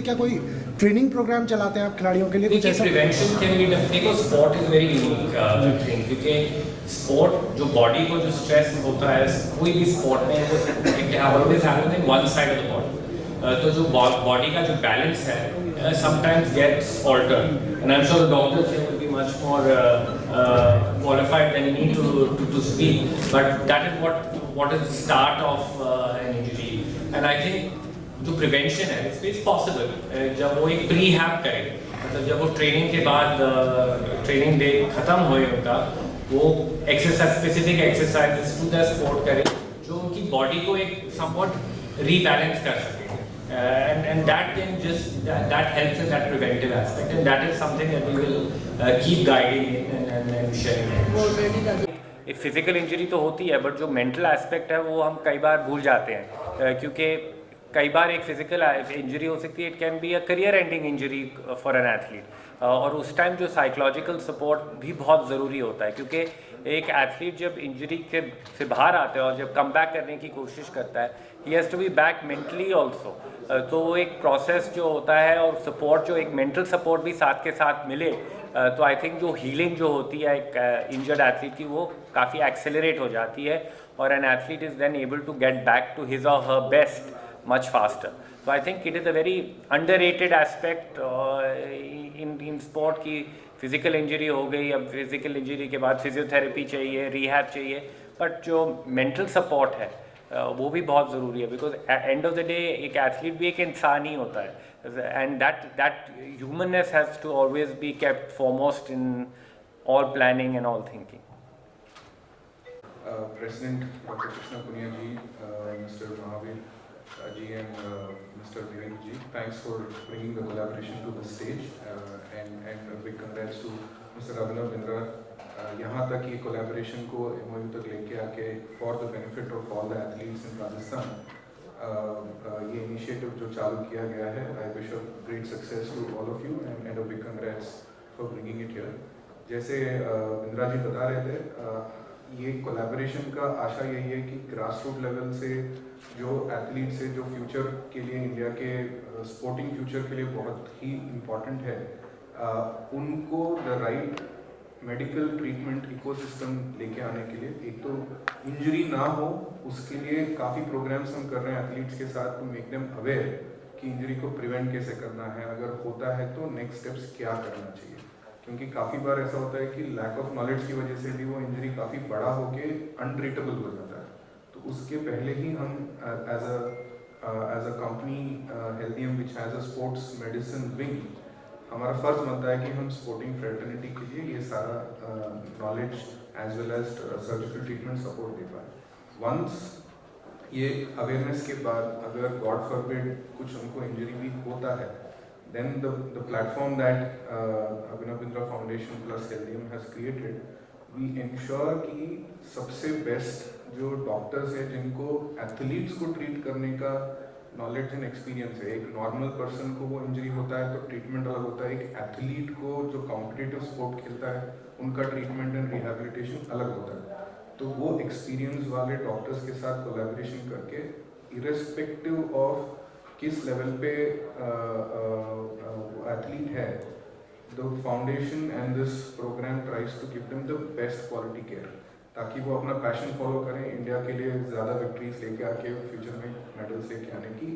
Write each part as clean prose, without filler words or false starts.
क्या कोई training programme चलाते हैं आप खिलाड़ियों के लिए? कुछ ऐसा प्रिवेंशन कैन बी डन। देखो sport is very unique thing, क्योंकि स्पोर्ट जो बॉडी को जो स्ट्रेस होता है कोई भी स्पोर्ट में वो it always happens in one side of the body. तो जो बॉडी का जो बैलेंस है sometimes gets altered, and I'm sure the doctors here will be much more qualified than me to speak, but that is what is the start of an injury, and I think जो prevention है it's possible जब वो एक प्री-हैप करे, मतलब जब वो training के बाद ट्रेनिंग डे खत्म होए उनका, वो exercise specific exercise to the sport करे जो उनकी बॉडी को एक समवॉट रीबैलेंस कर सके, and that can just that helps in that preventive aspect, and that is something that we will keep guiding and sharing. एक फिजिकल इंजरी तो होती है, बट जो मेंटल एस्पेक्ट है वो हम कई बार भूल जाते हैं, क्योंकि कई बार एक फिजिकल इंजरी हो सकती है, it can be a career ending injury for an athlete, और उस टाइम जो साइकोलॉजिकल सपोर्ट भी बहुत ज़रूरी होता है, क्योंकि एक एथलीट जब इंजरी से बाहर आता है और जब कम बैक करने की कोशिश करता है, he has to be back mentally also, तो वो एक प्रोसेस जो होता है और सपोर्ट जो एक मेंटल सपोर्ट भी साथ के साथ मिले, तो आई थिंक जो हीलिंग जो होती है एक इंजर्ड एथलीट की वो काफ़ी एक्सेलरेट हो जाती है, और an athlete is then able to get back to his or her best much faster. So I think it is a very underrated aspect in sport की physical injury हो गई, अब physical injury के बाद physiotherapy चाहिए, rehab चाहिए, but जो mental support है वो भी बहुत ज़रूरी है, because end of the day एक athlete भी एक इंसान ही होता है, and that humanness has to always be kept foremost in all planning and all thinking. President Dr. Krishna Punia ji, Mr. Mahavir ji and Mr. Virendra ji, thanks for bringing the collaboration to the stage, and a big congrats to Mr. Abhinav Bindra, यहाँ तक ये collaboration को MOU तक लेके आके for the benefit of all the athletes in Rajasthan, ये initiative जो चालू किया गया है, I wish a great success to all of you, and a big congrats for bringing it here. जैसे बिंद्रा जी बता रहे थे, ये कोलैबोरेशन का आशा यही है कि ग्रास रूट लेवल से जो एथलीट्स है, जो फ्यूचर के लिए इंडिया के स्पोर्टिंग फ्यूचर के लिए बहुत ही इम्पॉर्टेंट है, उनको the right medical treatment ecosystem लेके आने के लिए, एक तो इंजरी ना हो उसके लिए काफ़ी प्रोग्राम्स हम कर रहे हैं एथलीट्स के साथ, टू मेक देम अवेयर कि इंजरी को प्रिवेंट कैसे करना है, अगर होता है तो नेक्स्ट स्टेप्स क्या करना चाहिए, क्योंकि काफ़ी बार ऐसा होता है कि लैक ऑफ नॉलेज की वजह से भी वो इंजरी काफ़ी बड़ा होके अनट्रीटेबल हो जाता है, तो उसके पहले ही हम as a company Healthium which has a sports medicine wing, हमारा फ़र्ज बनता है कि हम स्पोर्टिंग फ्रेटर्निटी के लिए ये सारा knowledge as well as surgical treatment support दे पाए. वंस ये अवेयरनेस के बाद अगर गॉड फॉरबिड कुछ उनको इंजरी भी होता है, then the platform that Abhinav Bindra Foundation plus Healthium has created, we ensure कि सबसे बेस्ट जो डॉक्टर्स हैं जिनको एथलीट्स को ट्रीट करने का नॉलेज एंड एक्सपीरियंस है, एक नॉर्मल पर्सन को वो इंजरी होता है तो ट्रीटमेंट अलग होता है, एक एथलीट को जो कॉम्पिटिटिव स्पोर्ट खेलता है उनका ट्रीटमेंट एंड रिहेबिलिटेशन अलग होता है, तो वो एक्सपीरियंस वाले डॉक्टर्स के साथ कोलैबोरेशन करके इरेस्पेक्टिव ऑफ किस लेवल पे एथलीट है, the foundation and this programme tries to give them the best quality care, ताकि वो अपना पैशन फॉलो करें, इंडिया के लिए ज़्यादा विक्ट्रीज लेके आके फ्यूचर में मेडल्स लेके आने की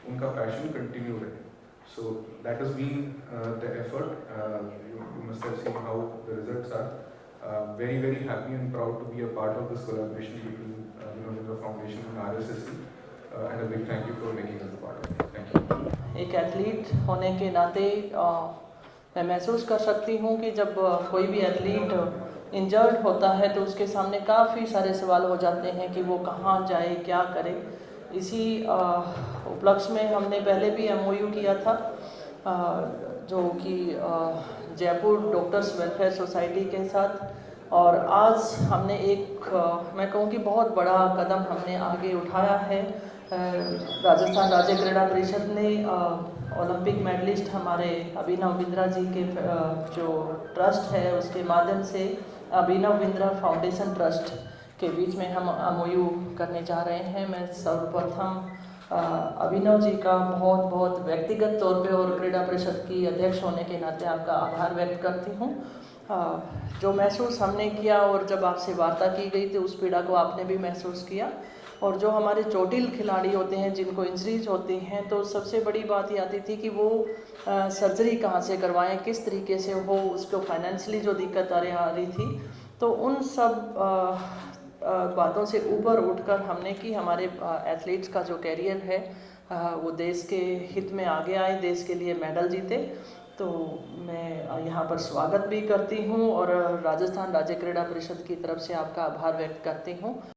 उनका पैशन कंटिन्यू रहे. So that is been the effort, you must have seen how the results are. Very very happy and proud to be a part of this collaboration between the foundation and RSSC. And a big thank you for making us a part of it. Thank you. एक athlete होने के नाते मैं महसूस कर सकती हूँ कि जब कोई भी एथलीट इंजर्ड होता है तो उसके सामने काफ़ी सारे सवाल हो जाते हैं कि वो कहाँ जाए, क्या करे. इसी उपलक्ष्य में हमने पहले भी MOU किया था, जो कि जयपुर डॉक्टर्स वेलफेयर सोसाइटी के साथ, और आज हमने एक मैं कहूँ कि बहुत बड़ा कदम हमने आगे उठाया है. राजस्थान राज्य क्रीड़ा परिषद ने ओलंपिक मेडलिस्ट हमारे अभिनव बिंद्रा जी के जो ट्रस्ट है उसके माध्यम से अभिनव बिंद्रा फाउंडेशन ट्रस्ट के बीच में हम MOU करने जा रहे हैं. मैं सर्वप्रथम अभिनव जी का बहुत बहुत व्यक्तिगत तौर पे और क्रीड़ा परिषद की अध्यक्ष होने के नाते आपका आभार व्यक्त करती हूँ। जो महसूस हमने किया और जब आपसे वार्ता की गई तो उस पीड़ा को आपने भी महसूस किया। और जो हमारे चोटिल खिलाड़ी होते हैं जिनको इंजरीज होती हैं, तो सबसे बड़ी बात ये आती थी कि वो सर्जरी कहाँ से करवाएं, किस तरीके से हो, उसको फाइनेंशियली जो दिक्कत आ रही थी। तो उन सब बातों से ऊपर उठकर हमने कि हमारे एथलीट्स का जो कैरियर है वो देश के हित में आगे आए, देश के लिए मेडल जीते। तो मैं यहाँ पर स्वागत भी करती हूँ और राजस्थान राज्य क्रीड़ा परिषद की तरफ से आपका आभार व्यक्त करती हूँ।